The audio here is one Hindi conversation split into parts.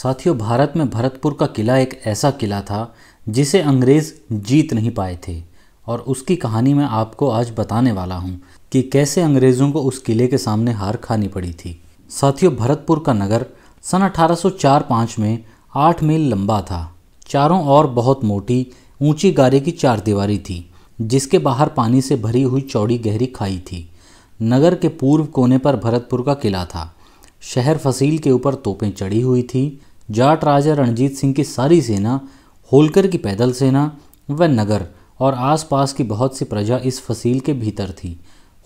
साथियों, भारत में भरतपुर का किला एक ऐसा किला था जिसे अंग्रेज जीत नहीं पाए थे और उसकी कहानी मैं आपको आज बताने वाला हूँ कि कैसे अंग्रेज़ों को उस किले के सामने हार खानी पड़ी थी। साथियों, भरतपुर का नगर सन 1804-5 में 8 मील लंबा था। चारों ओर बहुत मोटी ऊंची गारे की चारदीवारी थी जिसके बाहर पानी से भरी हुई चौड़ी गहरी खाई थी। नगर के पूर्व कोने पर भरतपुर का किला था। शहर फसील के ऊपर तोपें चढ़ी हुई थी। जाट राजा रणजीत सिंह की सारी सेना, होलकर की पैदल सेना व नगर और आसपास की बहुत सी प्रजा इस फसील के भीतर थी।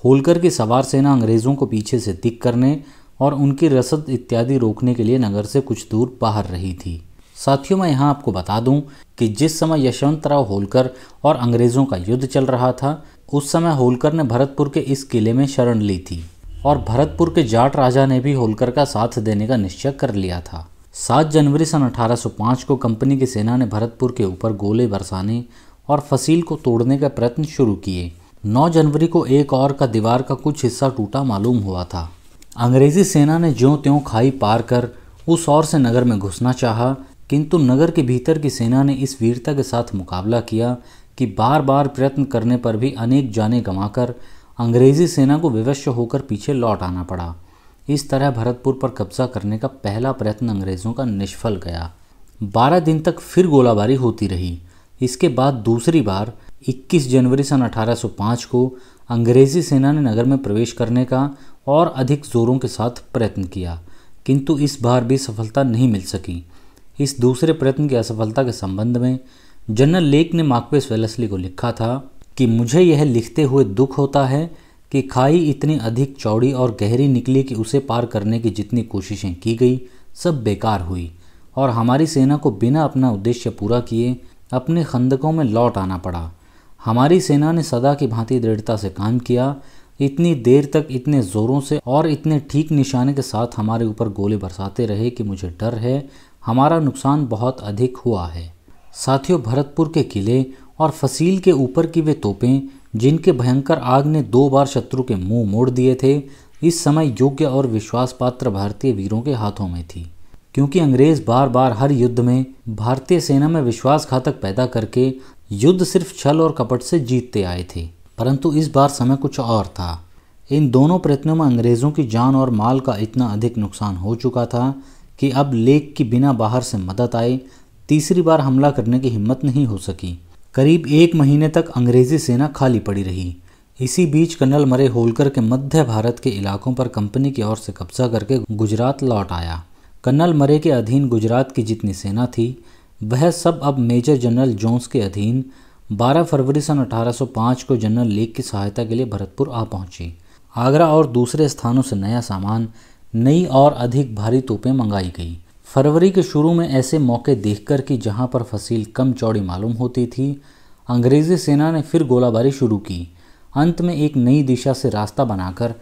होलकर की सवार सेना अंग्रेज़ों को पीछे से दिक करने और उनकी रसद इत्यादि रोकने के लिए नगर से कुछ दूर बाहर रही थी। साथियों, मैं यहाँ आपको बता दूं कि जिस समय यशवंतराव होलकर और अंग्रेज़ों का युद्ध चल रहा था, उस समय होलकर ने भरतपुर के इस किले में शरण ली थी और भरतपुर के जाट राजा ने भी होलकर का साथ देने का निश्चय कर लिया था। 7 जनवरी सन 1805 को कंपनी की सेना ने भरतपुर के ऊपर गोले बरसाने और फसील को तोड़ने का प्रयत्न शुरू किए। 9 जनवरी को एक और का दीवार का कुछ हिस्सा टूटा मालूम हुआ था। अंग्रेजी सेना ने ज्यों त्यों खाई पार कर उस ओर से नगर में घुसना चाहा, किंतु नगर के भीतर की सेना ने इस वीरता के साथ मुकाबला किया कि बार बार प्रयत्न करने पर भी अनेक जानें गंवाकर अंग्रेजी सेना को विवश होकर पीछे लौट आना पड़ा। इस तरह भरतपुर पर कब्जा करने का पहला प्रयत्न अंग्रेज़ों का निष्फल गया। 12 दिन तक फिर गोलाबारी होती रही। इसके बाद दूसरी बार 21 जनवरी सन 1805 को अंग्रेज़ी सेना ने नगर में प्रवेश करने का और अधिक जोरों के साथ प्रयत्न किया, किंतु इस बार भी सफलता नहीं मिल सकी। इस दूसरे प्रयत्न की असफलता के संबंध में जनरल लेक ने मार्क्वेस वेलेस्ली को लिखा था कि मुझे यह लिखते हुए दुख होता है कि खाई इतनी अधिक चौड़ी और गहरी निकली कि उसे पार करने की जितनी कोशिशें की गई सब बेकार हुई और हमारी सेना को बिना अपना उद्देश्य पूरा किए अपने खंदकों में लौट आना पड़ा। हमारी सेना ने सदा की भांति दृढ़ता से काम किया। इतनी देर तक इतने ज़ोरों से और इतने ठीक निशाने के साथ हमारे ऊपर गोले बरसाते रहे कि मुझे डर है हमारा नुकसान बहुत अधिक हुआ है। साथियों, भरतपुर के किले और फसील के ऊपर की वे तोपें जिनके भयंकर आग ने 2 बार शत्रु के मुंह मोड़ दिए थे, इस समय योग्य और विश्वास पात्र भारतीय वीरों के हाथों में थी, क्योंकि अंग्रेज बार बार हर युद्ध में भारतीय सेना में विश्वासघातक पैदा करके युद्ध सिर्फ छल और कपट से जीतते आए थे। परंतु इस बार समय कुछ और था। इन दोनों प्रयत्नों में अंग्रेज़ों की जान और माल का इतना अधिक नुकसान हो चुका था कि अब लेक की बिना बाहर से मदद आए तीसरी बार हमला करने की हिम्मत नहीं हो सकी। करीब 1 महीने तक अंग्रेजी सेना खाली पड़ी रही। इसी बीच कर्नल मरे होलकर के मध्य भारत के इलाकों पर कंपनी की ओर से कब्जा करके गुजरात लौट आया। कर्नल मरे के अधीन गुजरात की जितनी सेना थी वह सब अब मेजर जनरल जोन्स के अधीन 12 फरवरी सन 1805 को जनरल लेक की सहायता के लिए भरतपुर आ पहुंची। आगरा और दूसरे स्थानों से नया सामान, नई और अधिक भारी तोपें मंगाई गई। फरवरी के शुरू में ऐसे मौके देखकर कि जहां पर फसील कम चौड़ी मालूम होती थी, अंग्रेज़ी सेना ने फिर गोलाबारी शुरू की। अंत में एक नई दिशा से रास्ता बनाकर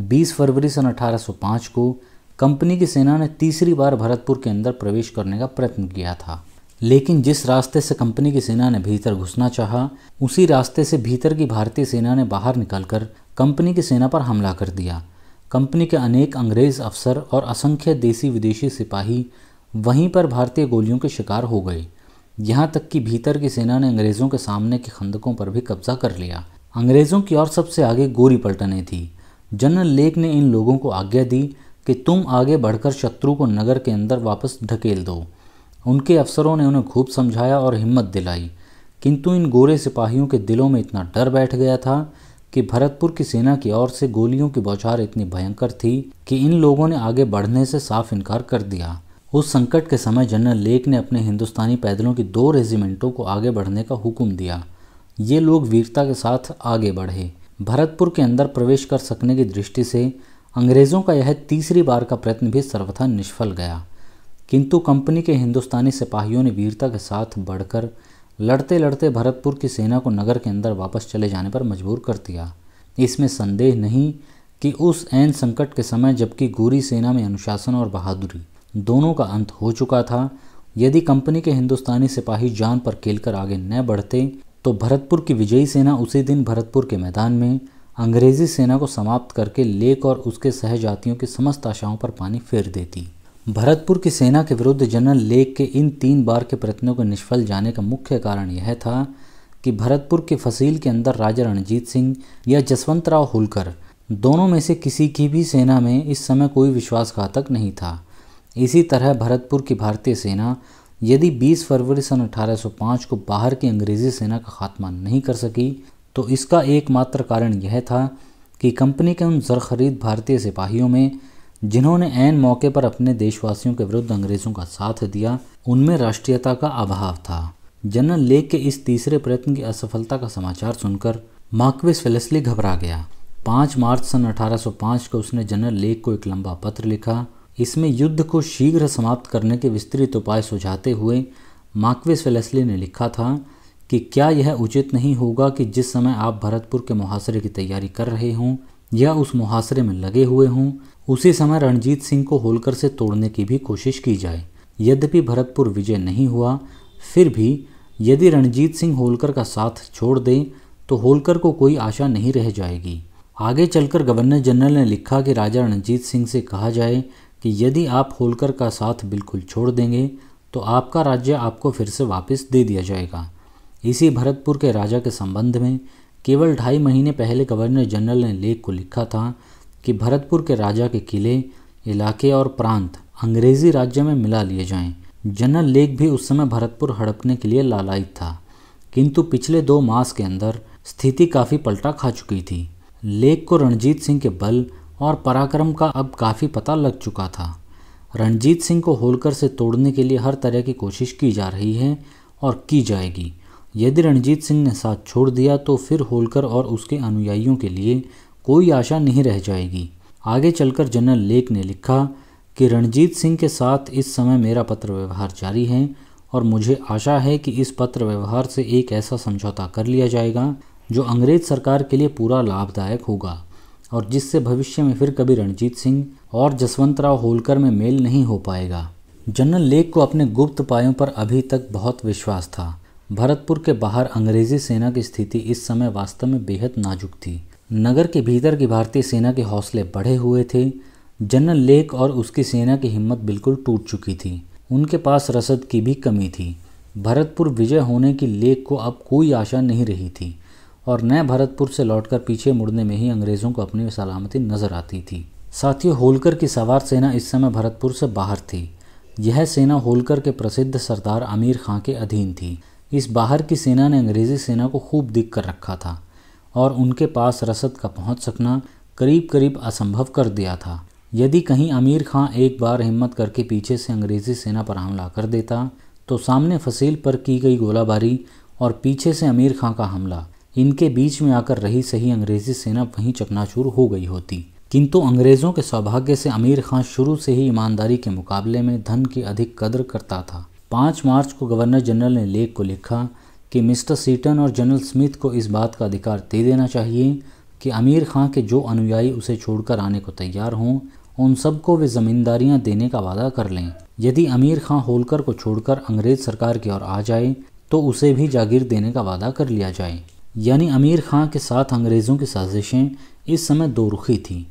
20 फरवरी सन 1805 को कंपनी की सेना ने तीसरी बार भरतपुर के अंदर प्रवेश करने का प्रयत्न किया था। लेकिन जिस रास्ते से कंपनी की सेना ने भीतर घुसना चाहा, उसी रास्ते से भीतर की भारतीय सेना ने बाहर निकलकर कंपनी की सेना पर हमला कर दिया। कंपनी के अनेक अंग्रेज अफसर और असंख्य देसी विदेशी सिपाही वहीं पर भारतीय गोलियों के शिकार हो गए। यहाँ तक कि भीतर की सेना ने अंग्रेज़ों के सामने के खंदकों पर भी कब्जा कर लिया। अंग्रेज़ों की ओर सबसे आगे गोरी पलटनें थी। जनरल लेक ने इन लोगों को आज्ञा दी कि तुम आगे बढ़कर शत्रु को नगर के अंदर वापस ढकेल दो। उनके अफसरों ने उन्हें खूब समझाया और हिम्मत दिलाई, किंतु इन गोरे सिपाहियों के दिलों में इतना डर बैठ गया था कि भरतपुर की सेना की ओर से गोलियों की बौछार इतनी भयंकर थी कि इन लोगों ने आगे बढ़ने से साफ इनकार कर दिया। उस संकट के समय जनरल लेक ने अपने हिंदुस्तानी पैदलों की 2 रेजिमेंटों को आगे बढ़ने का हुक्म दिया। ये लोग वीरता के साथ आगे बढ़े। भरतपुर के अंदर प्रवेश कर सकने की दृष्टि से अंग्रेज़ों का यह तीसरी बार का प्रयत्न भी सर्वथा निष्फल गया, किंतु कंपनी के हिंदुस्तानी सिपाहियों ने वीरता के साथ बढ़कर लड़ते लड़ते भरतपुर की सेना को नगर के अंदर वापस चले जाने पर मजबूर कर दिया। इसमें संदेह नहीं कि उस ऐन संकट के समय, जबकि गोरी सेना में अनुशासन और बहादुरी दोनों का अंत हो चुका था, यदि कंपनी के हिंदुस्तानी सिपाही जान पर खेलकर आगे न बढ़ते तो भरतपुर की विजयी सेना उसी दिन भरतपुर के मैदान में अंग्रेजी सेना को समाप्त करके लेक और उसके सहजातियों की समस्त आशाओं पर पानी फेर देती। भरतपुर की सेना के विरुद्ध जनरल लेक के इन 3 बार के प्रयत्नों के निष्फल जाने का मुख्य कारण यह था कि भरतपुर के फसील के अंदर राजा रणजीत सिंह या जसवंतराव होलकर दोनों में से किसी की भी सेना में इस समय कोई विश्वासघातक नहीं था। इसी तरह भरतपुर की भारतीय सेना यदि 20 फरवरी सन 1805 को बाहर की अंग्रेजी सेना का खात्मा नहीं कर सकी तो इसका एकमात्र कारण यह था कि कंपनी के उन ज़रख़रीद भारतीय सिपाहियों में जिन्होंने ऐन मौके पर अपने देशवासियों के विरुद्ध अंग्रेज़ों का साथ दिया, उनमें राष्ट्रीयता का अभाव था। जनरल लेक के इस तीसरे प्रयत्न की असफलता का समाचार सुनकर मार्क्विस वेलेस्ली घबरा गया। 5 मार्च सन 1805 को उसने जनरल लेक को एक लंबा पत्र लिखा। इसमें युद्ध को शीघ्र समाप्त करने के विस्तृत उपाय सुझाते हुए मार्क्विस वेलेस्ली ने लिखा था कि क्या यह उचित नहीं होगा कि जिस समय आप भरतपुर के मुहासरे की तैयारी कर रहे हों या उस मुहासरे में लगे हुए हों, उसी समय रणजीत सिंह को होलकर से तोड़ने की भी कोशिश की जाए। यद्यपि भरतपुर विजय नहीं हुआ, फिर भी यदि रणजीत सिंह होलकर का साथ छोड़ दे तो होलकर को कोई आशा नहीं रह जाएगी। आगे चलकर गवर्नर जनरल ने लिखा कि राजा रणजीत सिंह से कहा जाए कि यदि आप होलकर का साथ बिल्कुल छोड़ देंगे तो आपका राज्य आपको फिर से वापस दे दिया जाएगा। इसी भरतपुर के राजा के संबंध में केवल 2.5 महीने पहले गवर्नर जनरल ने लेक को लिखा था कि भरतपुर के राजा के किले, इलाके और प्रांत अंग्रेजी राज्य में मिला लिए जाएं। जनरल लेक भी उस समय भरतपुर हड़पने के लिए लालायित था, किंतु पिछले 2 मास के अंदर स्थिति काफ़ी पलटा खा चुकी थी। लेक को रणजीत सिंह के बल और पराक्रम का अब काफ़ी पता लग चुका था। रणजीत सिंह को होलकर से तोड़ने के लिए हर तरह की कोशिश की जा रही है और की जाएगी। यदि रणजीत सिंह ने साथ छोड़ दिया तो फिर होलकर और उसके अनुयायियों के लिए कोई आशा नहीं रह जाएगी। आगे चलकर जनरल लेक ने लिखा कि रणजीत सिंह के साथ इस समय मेरा पत्र व्यवहार जारी है और मुझे आशा है कि इस पत्र व्यवहार से एक ऐसा समझौता कर लिया जाएगा जो अंग्रेज सरकार के लिए पूरा लाभदायक होगा और जिससे भविष्य में फिर कभी रणजीत सिंह और जसवंतराव होलकर में मेल नहीं हो पाएगा। जनरल लेक को अपने गुप्त उपायों पर अभी तक बहुत विश्वास था। भरतपुर के बाहर अंग्रेजी सेना की स्थिति इस समय वास्तव में बेहद नाजुक थी। नगर के भीतर की भारतीय सेना के हौसले बढ़े हुए थे। जनरल लेक और उसकी सेना की हिम्मत बिल्कुल टूट चुकी थी। उनके पास रसद की भी कमी थी। भरतपुर विजय होने की लेक को अब कोई आशा नहीं रही थी और न भरतपुर से लौटकर पीछे मुड़ने में ही अंग्रेज़ों को अपनी सलामती नजर आती थी। साथियों, होलकर की सवार सेना इस समय भरतपुर से बाहर थी। यह सेना होलकर के प्रसिद्ध सरदार अमीर खां के अधीन थी। इस बाहर की सेना ने अंग्रेज़ी सेना को खूब दिख कर रखा था और उनके पास रसद का पहुंच सकना करीब करीब असंभव कर दिया था। यदि कहीं अमीर खां एक बार हिम्मत करके पीछे से अंग्रेज़ी सेना पर हमला कर देता तो सामने फसील पर की गई गोलाबारी और पीछे से अमीर खां का हमला, इनके बीच में आकर रही सही अंग्रेज़ी सेना वहीं चकनाचूर हो गई होती। किंतु अंग्रेज़ों के सौभाग्य से अमीर खां शुरू से ही ईमानदारी के मुकाबले में धन की अधिक कदर करता था। 5 मार्च को गवर्नर जनरल ने लेक को लिखा कि मिस्टर सीटन और जनरल स्मिथ को इस बात का अधिकार दे देना चाहिए कि अमीर खां के जो अनुयायी उसे छोड़कर आने को तैयार हों, उन सबको वे ज़मींदारियां देने का वादा कर लें। यदि अमीर खां होलकर को छोड़कर अंग्रेज़ सरकार की ओर आ जाए तो उसे भी जागीर देने का वादा कर लिया जाए। यानी अमीर खां के साथ अंग्रेज़ों की साजिशें इस समय दो रुखी थी।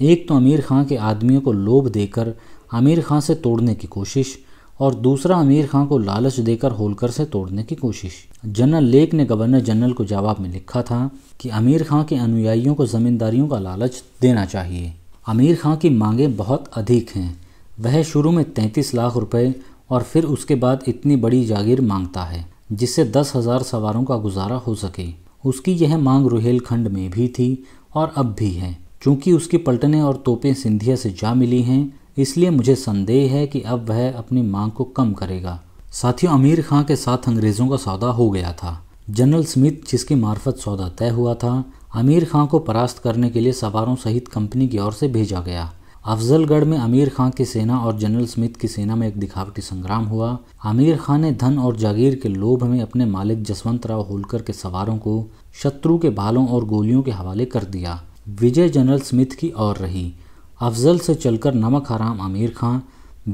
एक तो अमीर खां के आदमियों को लोभ देकर अमीर खां से तोड़ने की कोशिश और दूसरा अमीर खां को लालच देकर होलकर से तोड़ने की कोशिश। जनरल लेक ने गवर्नर जनरल को जवाब में लिखा था कि अमीर खां के अनुयायियों को ज़मींदारियों का लालच देना चाहिए। अमीर खां की मांगें बहुत अधिक हैं। वह शुरू में 33 लाख रुपए और फिर उसके बाद इतनी बड़ी जागीर मांगता है जिससे 10,000 सवारों का गुजारा हो सके। उसकी यह मांग रुहेलखंड में भी थी और अब भी है। चूँकि उसकी पलटनें और तोपें सिंधिया से जा मिली हैं, इसलिए मुझे संदेह है कि अब वह अपनी मांग को कम करेगा। साथियों, अमीर खां के साथ अंग्रेज़ों का सौदा हो गया था। जनरल स्मिथ, जिसकी मार्फत सौदा तय हुआ था, अमीर खां को परास्त करने के लिए सवारों सहित कंपनी की ओर से भेजा गया। अफजलगढ़ में अमीर खां की सेना और जनरल स्मिथ की सेना में एक दिखावटी संग्राम हुआ। अमीर खां ने धन और जागीर के लोभ में अपने मालिक जसवंतराव होलकर के सवारों को शत्रु के भालों और गोलियों के हवाले कर दिया। विजय जनरल स्मिथ की ओर रही। अफजल से चलकर नमक हराम अमीर खां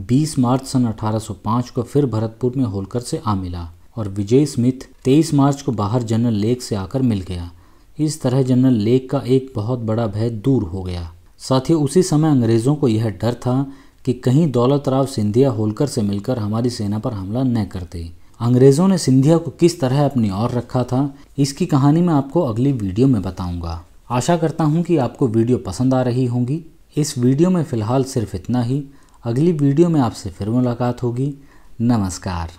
20 मार्च सन 1805 को फिर भरतपुर में होलकर से आ मिला और विजय स्मिथ 23 मार्च को बाहर जनरल लेक से आकर मिल गया। इस तरह जनरल लेक का एक बहुत बड़ा भय दूर हो गया। साथियों, उसी समय अंग्रेज़ों को यह डर था कि कहीं दौलत राव सिंधिया होलकर से मिलकर हमारी सेना पर हमला न करते। अंग्रेज़ों ने सिंधिया को किस तरह अपनी ओर रखा था, इसकी कहानी मैं आपको अगली वीडियो में बताऊंगा। आशा करता हूं कि आपको वीडियो पसंद आ रही होगी। इस वीडियो में फ़िलहाल सिर्फ इतना ही। अगली वीडियो में आपसे फिर मुलाकात होगी। नमस्कार।